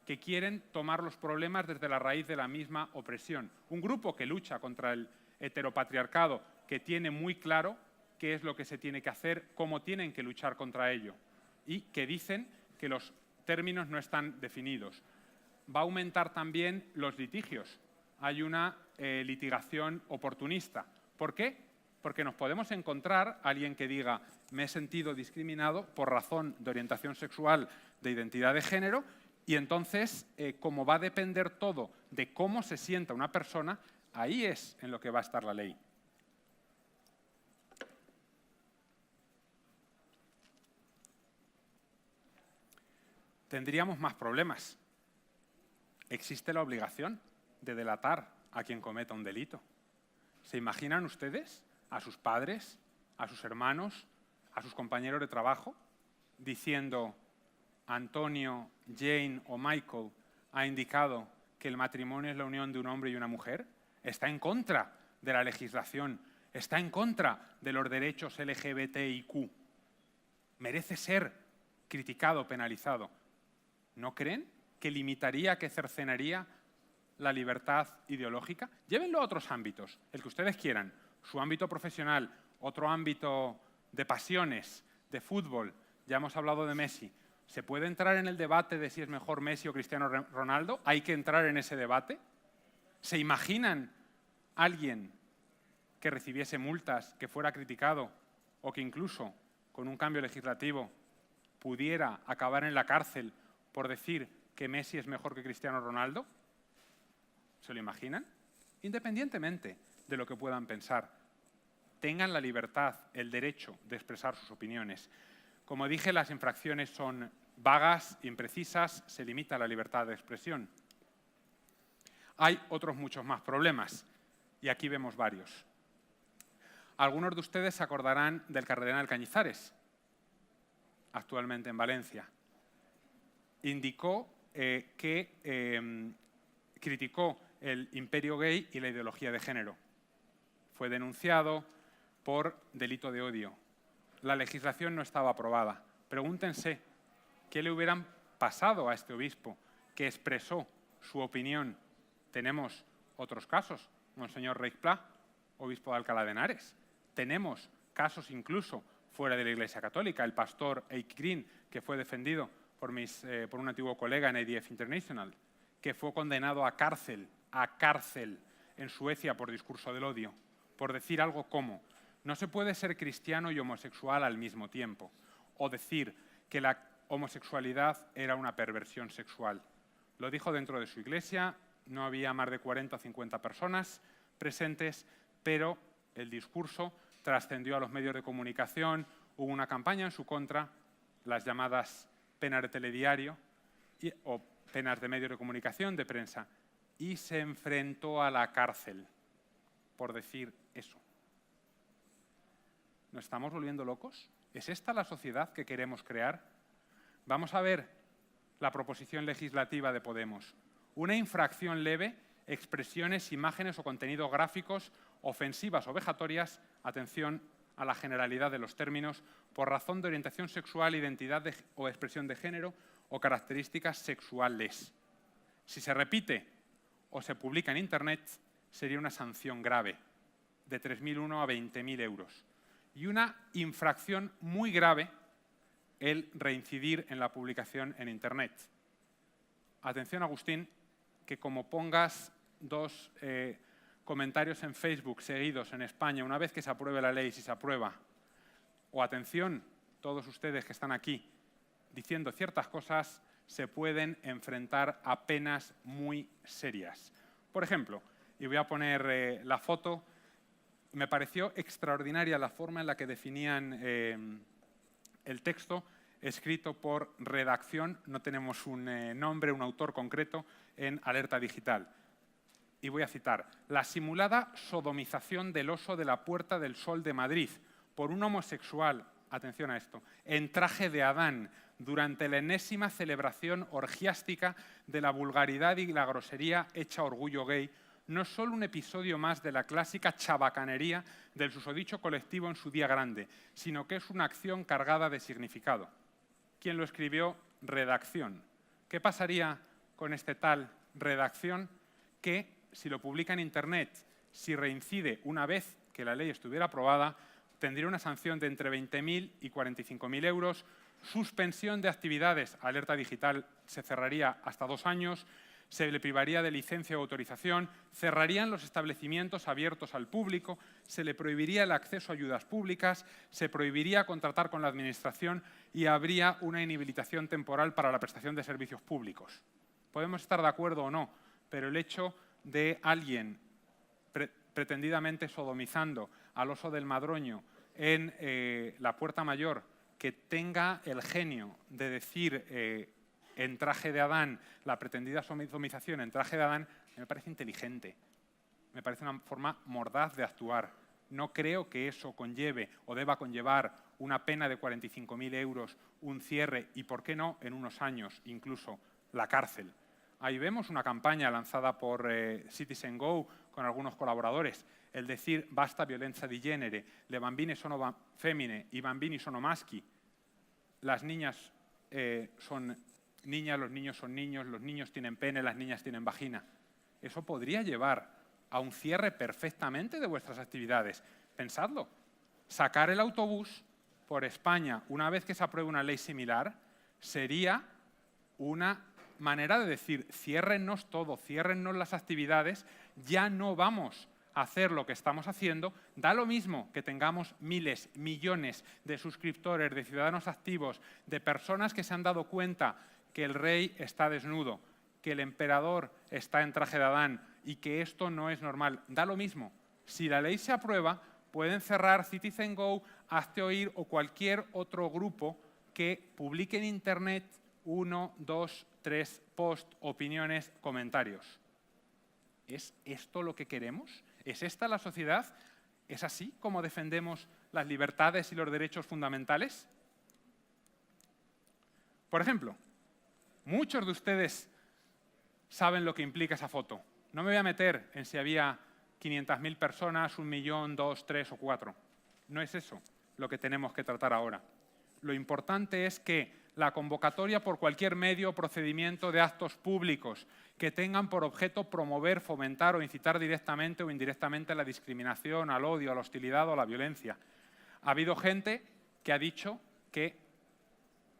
que quieren tomar los problemas desde la raíz de la misma opresión. Un grupo que lucha contra el heteropatriarcado, que tiene muy claro qué es lo que se tiene que hacer, cómo tienen que luchar contra ello, y que dicen que los términos no están definidos. Va a aumentar también los litigios. Hay una litigación oportunista. ¿Por qué? Porque nos podemos encontrar alguien que diga me he sentido discriminado por razón de orientación sexual, de identidad de género, y entonces, como va a depender todo de cómo se sienta una persona, ahí es en lo que va a estar la ley. Tendríamos más problemas. Existe la obligación de delatar a quien cometa un delito. ¿Se imaginan ustedes a sus padres, a sus hermanos, a sus compañeros de trabajo, diciendo Antonio, Jane o Michael ha indicado que el matrimonio es la unión de un hombre y una mujer? Está en contra de la legislación, está en contra de los derechos LGBTIQ. Merece ser criticado, penalizado. ¿No creen que limitaría, que cercenaría la libertad ideológica? Llévenlo a otros ámbitos, el que ustedes quieran. Su ámbito profesional, otro ámbito de pasiones, de fútbol. Ya hemos hablado de Messi. ¿Se puede entrar en el debate de si es mejor Messi o Cristiano Ronaldo? ¿Hay que entrar en ese debate? ¿Se imaginan alguien que recibiese multas, que fuera criticado o que incluso con un cambio legislativo pudiera acabar en la cárcel por decir que Messi es mejor que Cristiano Ronaldo? ¿Se lo imaginan? Independientemente de lo que puedan pensar, tengan la libertad, el derecho de expresar sus opiniones. Como dije, las infracciones son vagas, imprecisas, se limita la libertad de expresión. Hay otros muchos más problemas, y aquí vemos varios. Algunos de ustedes se acordarán del cardenal Cañizares, actualmente en Valencia. Indicó que criticó el imperio gay y la ideología de género. Fue denunciado por delito de odio. La legislación no estaba aprobada. Pregúntense qué le hubieran pasado a este obispo que expresó su opinión. Tenemos otros casos, Monseñor Reig Pla, obispo de Alcalá de Henares. Tenemos casos incluso fuera de la Iglesia Católica, el pastor Eik Green, que fue defendido por un antiguo colega en IDF International, que fue condenado a cárcel en Suecia por discurso del odio, por decir algo como: no se puede ser cristiano y homosexual al mismo tiempo, o decir que la homosexualidad era una perversión sexual. Lo dijo dentro de su iglesia, no había más de 40 o 50 personas presentes, pero el discurso trascendió a los medios de comunicación, hubo una campaña en su contra, las llamadas penas de telediario o penas de medios de comunicación, de prensa, y se enfrentó a la cárcel por decir eso. ¿Nos estamos volviendo locos? ¿Es esta la sociedad que queremos crear? Vamos a ver la proposición legislativa de Podemos. Una infracción leve, expresiones, imágenes o contenidos gráficos ofensivas o vejatorias, atención a la generalidad de los términos, por razón de orientación sexual, identidad o expresión de género o características sexuales. Si se repite o se publica en Internet, sería una sanción grave, de 3.001 a 20.000 euros. Y una infracción muy grave, el reincidir en la publicación en Internet. Atención, Agustín, que como pongas dos comentarios en Facebook seguidos en España, una vez que se apruebe la ley, si se aprueba, o atención, todos ustedes que están aquí, diciendo ciertas cosas, se pueden enfrentar a penas muy serias. Por ejemplo, y voy a poner la foto, me pareció extraordinaria la forma en la que definían el texto, escrito por Redacción, no tenemos un nombre, un autor concreto, en Alerta Digital. Y voy a citar: la simulada sodomización del oso de la Puerta del Sol de Madrid por un homosexual, atención a esto, en traje de Adán, durante la enésima celebración orgiástica de la vulgaridad y la grosería hecha orgullo gay, no es solo un episodio más de la clásica chabacanería del susodicho colectivo en su día grande, sino que es una acción cargada de significado. ¿Quién lo escribió? Redacción. ¿Qué pasaría con este tal Redacción? Que si lo publica en Internet, si reincide una vez que la ley estuviera aprobada, tendría una sanción de entre 20.000 y 45.000 euros, suspensión de actividades, Alerta Digital se cerraría hasta 2 años, se le privaría de licencia o autorización, cerrarían los establecimientos abiertos al público, se le prohibiría el acceso a ayudas públicas, se prohibiría contratar con la Administración y habría una inhabilitación temporal para la prestación de servicios públicos. Podemos estar de acuerdo o no, pero el hecho de alguien pretendidamente sodomizando al oso del Madroño en la Puerta Mayor, que tenga el genio de decir en traje de Adán, la pretendida sodomización en traje de Adán, me parece inteligente, me parece una forma mordaz de actuar. No creo que eso conlleve o deba conllevar una pena de 45.000 euros, un cierre y, ¿por qué no?, en unos años incluso la cárcel. Ahí vemos una campaña lanzada por Citizen Go con algunos colaboradores. el decir basta violencia di genere, le bambine sono femmine, i bambini sono maschi, las niñas son niñas, los niños tienen pene, las niñas tienen vagina. Eso podría llevar a un cierre perfectamente de vuestras actividades. Pensadlo. Sacar el autobús por España una vez que se apruebe una ley similar sería una manera de decir ciérrennos todo, ciérrennos las actividades, ya no vamos a hacer lo que estamos haciendo, da lo mismo que tengamos miles, millones de suscriptores, de ciudadanos activos, de personas que se han dado cuenta que el rey está desnudo, que el emperador está en traje de Adán y que esto no es normal. Da lo mismo. Si la ley se aprueba, pueden cerrar Citizen Go, Hazte Oír o cualquier otro grupo que publique en Internet 1, 2, 3 posts, opiniones, comentarios. ¿Es esto lo que queremos? ¿Es esta la sociedad? ¿Es así como defendemos las libertades y los derechos fundamentales? Por ejemplo, muchos de ustedes saben lo que implica esa foto. No me voy a meter en si había 500.000 personas, 1 millón, 2, 3 o 4. No es eso lo que tenemos que tratar ahora. Lo importante es que la convocatoria por cualquier medio o procedimiento de actos públicos que tengan por objeto promover, fomentar o incitar directamente o indirectamente la discriminación, al odio, a la hostilidad o a la violencia. Ha habido gente que ha dicho que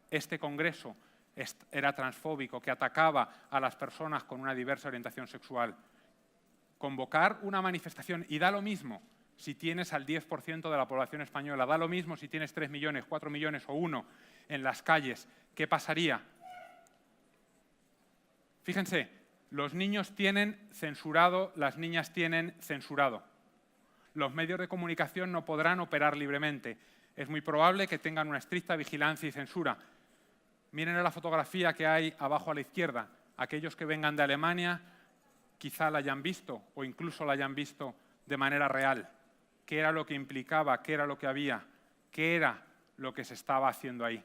este congreso era transfóbico, que atacaba a las personas con una diversa orientación sexual. Convocar una manifestación, y da lo mismo si tienes al 10% de la población española, da lo mismo si tienes 3 millones, 4 millones o 1 en las calles, ¿qué pasaría? Fíjense, los niños tienen censurado, las niñas tienen censurado. Los medios de comunicación no podrán operar libremente. Es muy probable que tengan una estricta vigilancia y censura. Miren la fotografía que hay abajo a la izquierda. Aquellos que vengan de Alemania quizá la hayan visto o incluso la hayan visto de manera real. ¿Qué era lo que implicaba? ¿Qué era lo que había? ¿Qué era lo que se estaba haciendo ahí?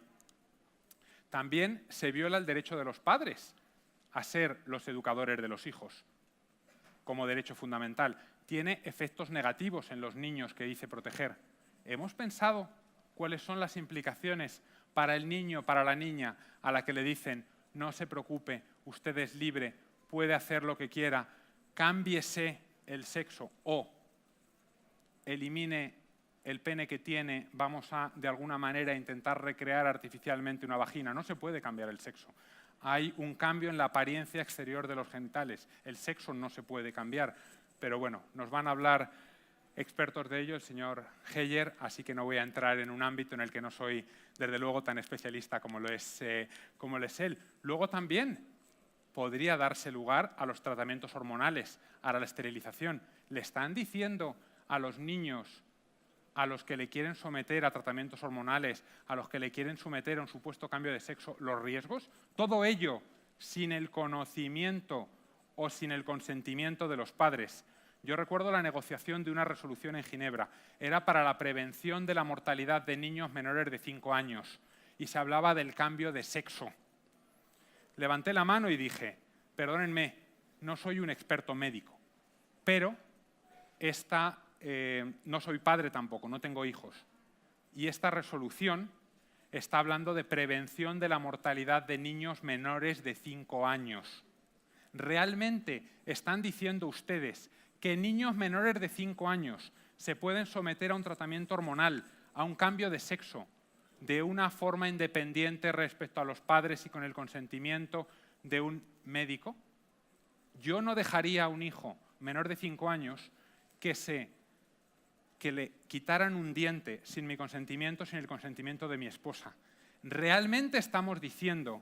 También se viola el derecho de los padres a ser los educadores de los hijos como derecho fundamental. Tiene efectos negativos en los niños que dice proteger. ¿Hemos pensado cuáles son las implicaciones para el niño, para la niña, a la que le dicen no se preocupe, usted es libre, puede hacer lo que quiera, cámbiese el sexo o elimine el pene que tiene, vamos a, de alguna manera, intentar recrear artificialmente una vagina? No se puede cambiar el sexo. Hay un cambio en la apariencia exterior de los genitales. El sexo no se puede cambiar. Pero bueno, nos van a hablar expertos de ello, el señor Heyer, así que no voy a entrar en un ámbito en el que no soy, desde luego, tan especialista como lo es él. Luego también podría darse lugar a los tratamientos hormonales, a la esterilización. Le están diciendo a los niños a los que le quieren someter a tratamientos hormonales, a los que le quieren someter a un supuesto cambio de sexo, los riesgos, todo ello sin el conocimiento o sin el consentimiento de los padres. Yo recuerdo la negociación de una resolución en Ginebra. Era para la prevención de la mortalidad de niños menores de 5 años y se hablaba del cambio de sexo. Levanté la mano y dije, perdónenme, no soy un experto médico, pero no soy padre tampoco, no tengo hijos. Y esta resolución está hablando de prevención de la mortalidad de niños menores de 5 años. ¿Realmente están diciendo ustedes que niños menores de 5 años se pueden someter a un tratamiento hormonal, a un cambio de sexo, de una forma independiente respecto a los padres y con el consentimiento de un médico? Yo no dejaría a un hijo menor de 5 años que le quitaran un diente sin mi consentimiento, sin el consentimiento de mi esposa. ¿Realmente estamos diciendo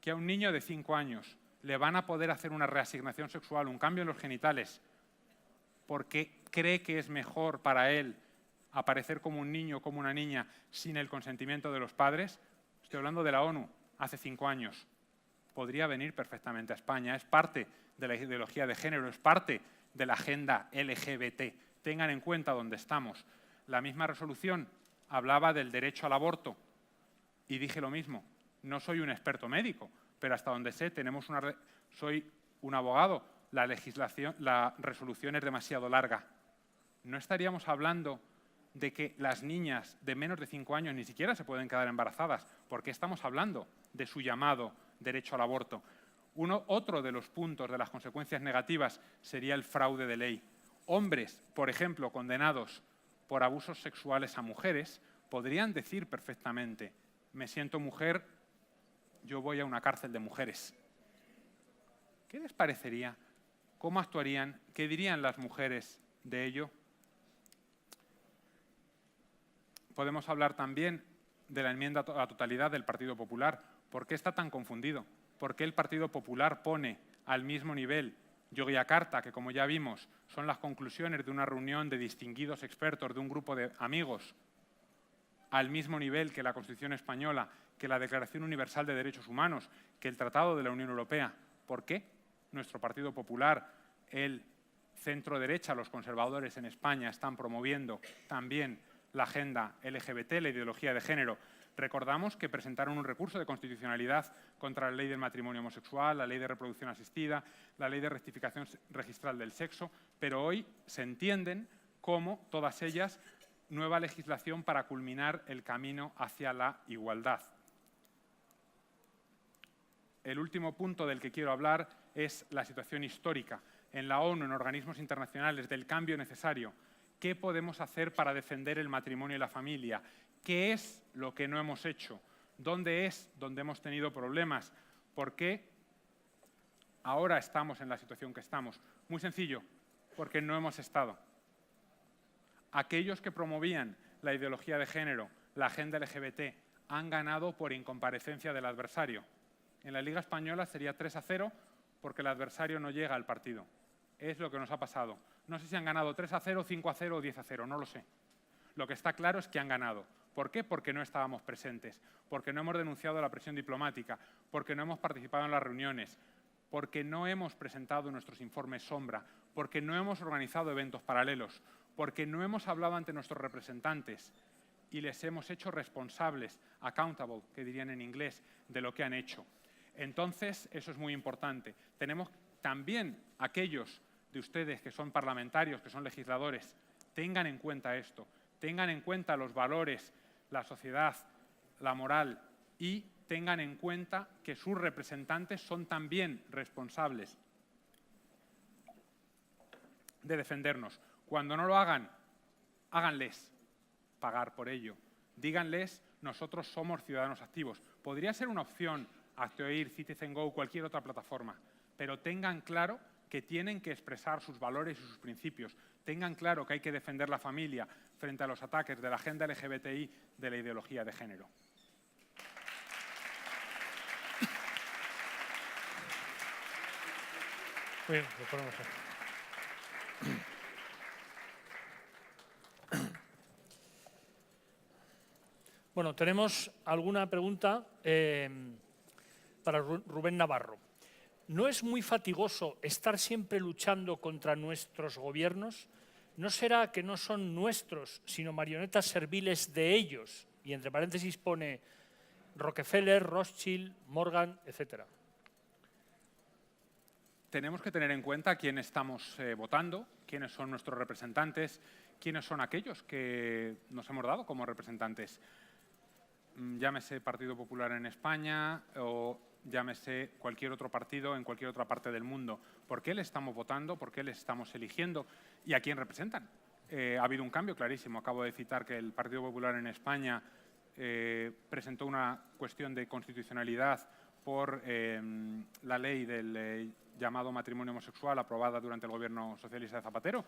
que a un niño de 5 años le van a poder hacer una reasignación sexual, un cambio en los genitales, porque cree que es mejor para él aparecer como un niño o como una niña sin el consentimiento de los padres? Estoy hablando de la ONU, hace 5 años. Podría venir perfectamente a España, es parte de la ideología de género, es parte de la agenda LGBT. Tengan en cuenta dónde estamos. La misma resolución hablaba del derecho al aborto y dije lo mismo. No soy un experto médico, pero hasta donde sé soy un abogado. La resolución es demasiado larga. no estaríamos hablando de que las niñas de menos de 5 años ni siquiera se pueden quedar embarazadas. ¿Por qué estamos hablando de su llamado derecho al aborto? Otro de los puntos de las consecuencias negativas sería el fraude de ley. Hombres, por ejemplo, condenados por abusos sexuales a mujeres, podrían decir perfectamente: me siento mujer, yo voy a una cárcel de mujeres. ¿Qué les parecería? ¿Cómo actuarían? ¿Qué dirían las mujeres de ello? Podemos hablar también de la enmienda a la totalidad del Partido Popular. ¿Por qué está tan confundido? ¿Por qué el Partido Popular pone al mismo nivel Yogyakarta, que como ya vimos son las conclusiones de una reunión de distinguidos expertos de un grupo de amigos, al mismo nivel que la Constitución española, que la Declaración Universal de Derechos Humanos, que el Tratado de la Unión Europea? ¿Por qué nuestro Partido Popular, el centro-derecha, los conservadores en España, están promoviendo también la agenda LGBT, la ideología de género? Recordamos que presentaron un recurso de constitucionalidad contra la ley del matrimonio homosexual, la ley de reproducción asistida, la ley de rectificación registral del sexo, pero hoy se entienden como, todas ellas, nueva legislación para culminar el camino hacia la igualdad. El último punto del que quiero hablar es la situación histórica. En la ONU, en organismos internacionales, del cambio necesario. ¿Qué podemos hacer para defender el matrimonio y la familia? ¿Qué es lo que no hemos hecho? ¿Dónde es donde hemos tenido problemas? ¿Por qué ahora estamos en la situación que estamos? Muy sencillo, porque no hemos estado. Aquellos que promovían la ideología de género, la agenda LGBT, han ganado por incomparecencia del adversario. En la Liga Española sería 3-0 porque el adversario no llega al partido. Es lo que nos ha pasado. No sé si han ganado 3-0, 5-0 o 10-0, no lo sé. Lo que está claro es que han ganado. ¿Por qué? Porque no estábamos presentes, porque no hemos denunciado la presión diplomática, porque no hemos participado en las reuniones, porque no hemos presentado nuestros informes sombra, porque no hemos organizado eventos paralelos, porque no hemos hablado ante nuestros representantes y les hemos hecho responsables, accountable, que dirían en inglés, de lo que han hecho. Entonces, eso es muy importante. Tenemos también aquellos de ustedes que son parlamentarios, que son legisladores, tengan en cuenta esto, tengan en cuenta los valores, la sociedad, la moral y tengan en cuenta que sus representantes son también responsables de defendernos. Cuando no lo hagan, háganles pagar por ello. Díganles, nosotros somos ciudadanos activos. Podría ser una opción Hazte-Oír, Citizen Go, cualquier otra plataforma, pero tengan claro que tienen que expresar sus valores y sus principios. Tengan claro que hay que defender la familia frente a los ataques de la agenda LGBTI, de la ideología de género. Muy bien, lo ponemos aquí. Bueno, tenemos alguna pregunta para Rubén Navarro. ¿No es muy fatigoso estar siempre luchando contra nuestros gobiernos? ¿No será que no son nuestros, sino marionetas serviles de ellos? Y entre paréntesis pone Rockefeller, Rothschild, Morgan, etcétera. Tenemos que tener en cuenta a quién estamos votando, quiénes son nuestros representantes, quiénes son aquellos que nos hemos dado como representantes. Llámese Partido Popular en España o llámese cualquier otro partido en cualquier otra parte del mundo. ¿Por qué les estamos votando? ¿Por qué les estamos eligiendo? ¿Y a quién representan? Ha habido un cambio clarísimo. Acabo de citar que el Partido Popular en España presentó una cuestión de constitucionalidad por la ley del llamado matrimonio homosexual aprobada durante el gobierno socialista de Zapatero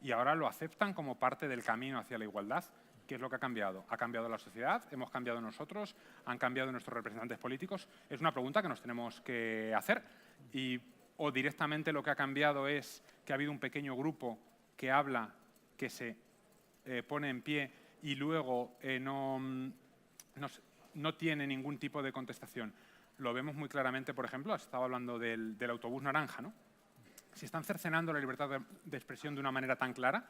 y ahora lo aceptan como parte del camino hacia la igualdad. ¿Qué es lo que ha cambiado? ¿Ha cambiado la sociedad? ¿Hemos cambiado nosotros? ¿Han cambiado nuestros representantes políticos? Es una pregunta que nos tenemos que hacer. O directamente lo que ha cambiado es que ha habido un pequeño grupo que habla, que se pone en pie y luego no tiene ningún tipo de contestación. Lo vemos muy claramente, por ejemplo, estaba hablando del autobús naranja, ¿no? Si están cercenando la libertad de expresión de una manera tan clara,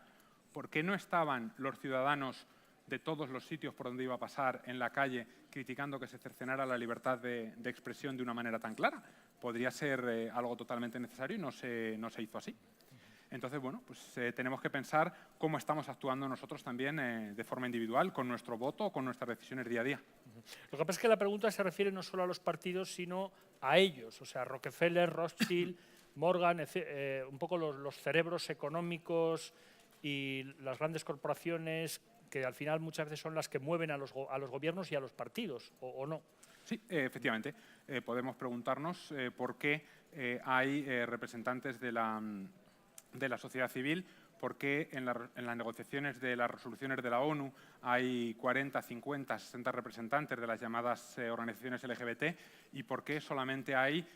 ¿por qué no estaban los ciudadanos de todos los sitios por donde iba a pasar en la calle criticando que se cercenara la libertad de expresión de una manera tan clara? Podría ser algo totalmente necesario y no se hizo así. Entonces, bueno, pues tenemos que pensar cómo estamos actuando nosotros también de forma individual, con nuestro voto o con nuestras decisiones día a día. Lo que pasa es que la pregunta se refiere no solo a los partidos, sino a ellos, o sea, Rockefeller, Rothschild, Morgan, un poco los cerebros económicos y las grandes corporaciones que al final muchas veces son las que mueven a los gobiernos y a los partidos, ¿o no? Sí, efectivamente. Podemos preguntarnos por qué hay representantes de la sociedad civil, por qué en las negociaciones de las resoluciones de la ONU hay 40, 50, 60 representantes de las llamadas organizaciones LGBT y por qué solamente hay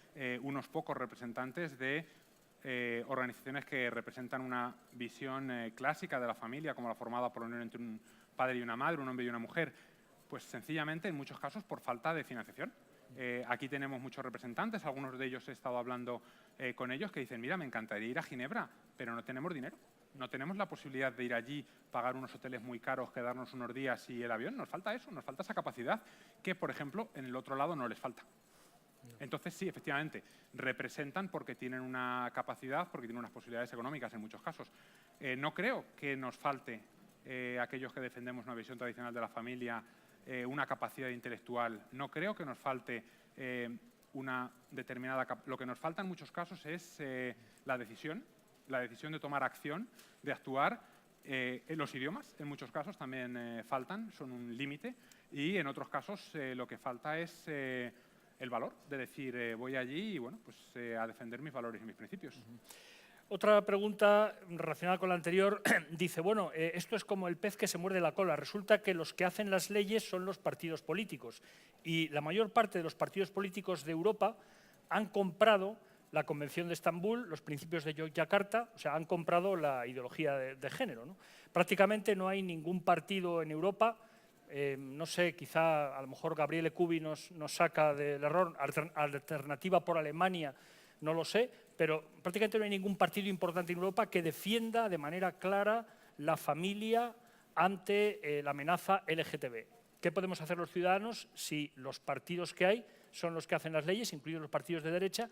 unos pocos representantes de organizaciones que representan una visión clásica de la familia, como la formada por la unión entre un padre y una madre, un hombre y una mujer. Pues sencillamente, en muchos casos, por falta de financiación. Aquí tenemos muchos representantes, algunos de ellos he estado hablando con ellos, que dicen, mira, me encantaría ir a Ginebra, pero no tenemos dinero. No tenemos la posibilidad de ir allí, pagar unos hoteles muy caros, quedarnos unos días y el avión. Nos falta eso, nos falta esa capacidad que, por ejemplo, en el otro lado no les falta. Entonces, sí, efectivamente, representan porque tienen una capacidad, porque tienen unas posibilidades económicas en muchos casos. No creo que nos falte, aquellos que defendemos una visión tradicional de la familia, una capacidad intelectual. No creo que nos falte una determinada... Lo que nos falta en muchos casos es la decisión de tomar acción, de actuar. Los idiomas, en muchos casos, también faltan, son un límite. Y en otros casos lo que falta es el valor de decir voy allí y bueno, pues, a defender mis valores y mis principios. Otra pregunta relacionada con la anterior dice, bueno, esto es como el pez que se muerde la cola. Resulta que los que hacen las leyes son los partidos políticos y la mayor parte de los partidos políticos de Europa han comprado la Convención de Estambul, los principios de Yogyakarta, o sea, han comprado la ideología de género, ¿no? Prácticamente no hay ningún partido en Europa, no sé, quizá a lo mejor Gabriele Cubi nos saca del error, Alternativa por Alemania, no lo sé, pero prácticamente no hay ningún partido importante en Europa que defienda de manera clara la familia ante la amenaza LGTB. ¿Qué podemos hacer los ciudadanos si los partidos que hay son los que hacen las leyes, incluidos los partidos de derecha?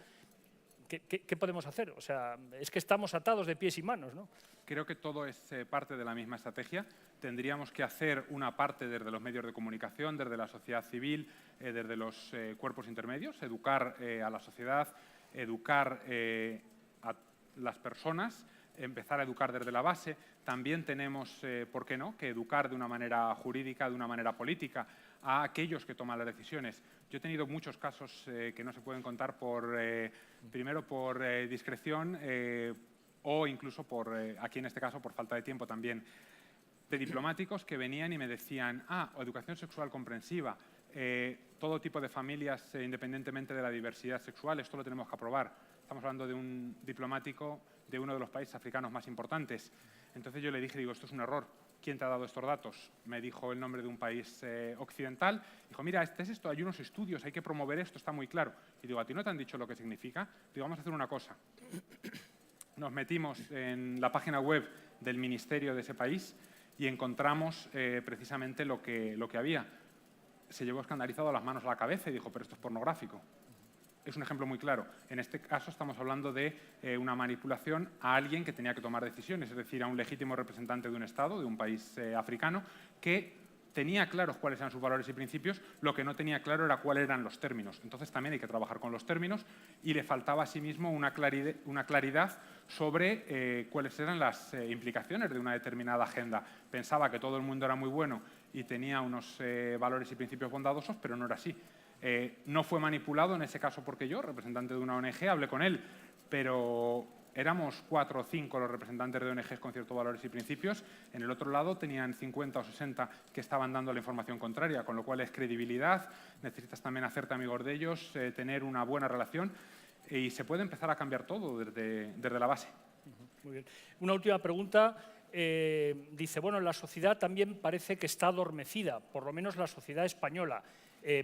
¿Qué podemos hacer? O sea, es que estamos atados de pies y manos, ¿no? Creo que todo es parte de la misma estrategia. Tendríamos que hacer una parte desde los medios de comunicación, desde la sociedad civil, desde los cuerpos intermedios, educar a la sociedad, educar a las personas, empezar a educar desde la base. También tenemos, ¿por qué no?, que educar de una manera jurídica, de una manera política, a aquellos que toman las decisiones. Yo he tenido muchos casos que no se pueden contar primero por discreción o incluso aquí en este caso por falta de tiempo también, de diplomáticos que venían y me decían, educación sexual comprensiva, todo tipo de familias independientemente de la diversidad sexual, esto lo tenemos que aprobar. Estamos hablando de un diplomático de uno de los países africanos más importantes. Entonces yo le dije, esto es un error. ¿Quién te ha dado estos datos? Me dijo el nombre de un país occidental. Dijo, mira, es esto, hay unos estudios, hay que promover esto, está muy claro. Y digo, ¿a ti no te han dicho lo que significa? Digo, vamos a hacer una cosa. Nos metimos en la página web del ministerio de ese país y encontramos precisamente lo que había. Se llevó escandalizado las manos a la cabeza y dijo, pero esto es pornográfico. Es un ejemplo muy claro. En este caso estamos hablando de una manipulación a alguien que tenía que tomar decisiones, es decir, a un legítimo representante de un Estado, de un país africano, que tenía claros cuáles eran sus valores y principios, lo que no tenía claro era cuáles eran los términos. Entonces también hay que trabajar con los términos y le faltaba asimismo una claridad sobre cuáles eran las implicaciones de una determinada agenda. Pensaba que todo el mundo era muy bueno y tenía unos valores y principios bondadosos, pero no era así. No fue manipulado en ese caso porque yo, representante de una ONG, hablé con él, pero éramos 4 o 5 los representantes de ONGs con ciertos valores y principios. En el otro lado tenían 50 o 60 que estaban dando la información contraria, con lo cual es credibilidad, necesitas también hacerte amigos de ellos, tener una buena relación y se puede empezar a cambiar todo desde la base. Muy bien. Una última pregunta. Dice, bueno, la sociedad también parece que está adormecida, por lo menos la sociedad española.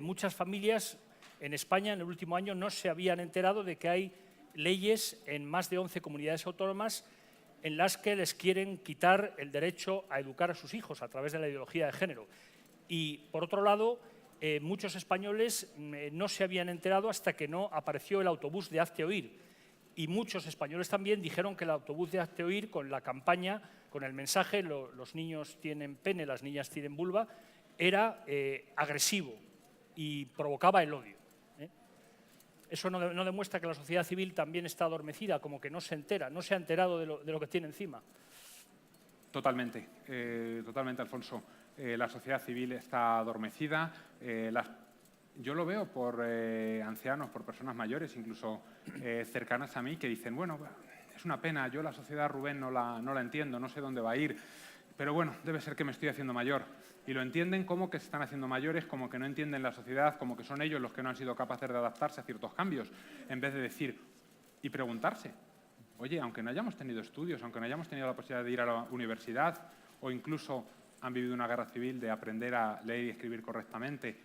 Muchas familias en España en el último año no se habían enterado de que hay leyes en más de 11 comunidades autónomas en las que les quieren quitar el derecho a educar a sus hijos a través de la ideología de género. Y, por otro lado, muchos españoles no se habían enterado hasta que no apareció el autobús de Hazte Oír. y muchos españoles también dijeron que el autobús de Hazte Oír, con la campaña, con el mensaje, los niños tienen pene, las niñas tienen vulva, era agresivo y provocaba el odio. Eso no demuestra que la sociedad civil también está adormecida, como que no se entera, no se ha enterado de lo que tiene encima. Totalmente, totalmente, Alfonso. La sociedad civil está adormecida. Yo lo veo por ancianos, por personas mayores, incluso cercanas a mí, que dicen, bueno, es una pena, yo la sociedad, Rubén, no la entiendo, no sé dónde va a ir, pero bueno, debe ser que me estoy haciendo mayor. Y lo entienden como que se están haciendo mayores, como que no entienden la sociedad, como que son ellos los que no han sido capaces de adaptarse a ciertos cambios, en vez de decir y preguntarse, oye, aunque no hayamos tenido estudios, aunque no hayamos tenido la posibilidad de ir a la universidad o incluso han vivido una guerra civil de aprender a leer y escribir correctamente,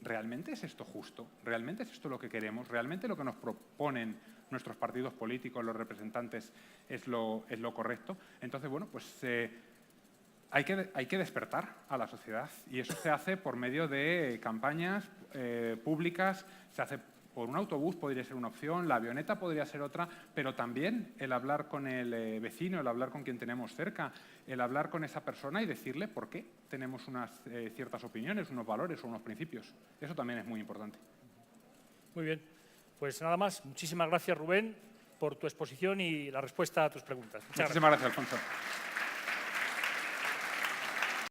¿realmente es esto justo? ¿Realmente es esto lo que queremos? ¿Realmente lo que nos proponen nuestros partidos políticos, los representantes, es lo correcto? Entonces, bueno, pues hay que despertar a la sociedad y eso se hace por medio de campañas públicas, se hace por un autobús, podría ser una opción, la avioneta podría ser otra, pero también el hablar con el vecino, el hablar con quien tenemos cerca, el hablar con esa persona y decirle por qué tenemos unas ciertas opiniones, unos valores o unos principios. Eso también es muy importante. Muy bien. Pues nada más. Muchísimas gracias, Rubén, por tu exposición y la respuesta a tus preguntas. Muchísimas gracias, Alfonso.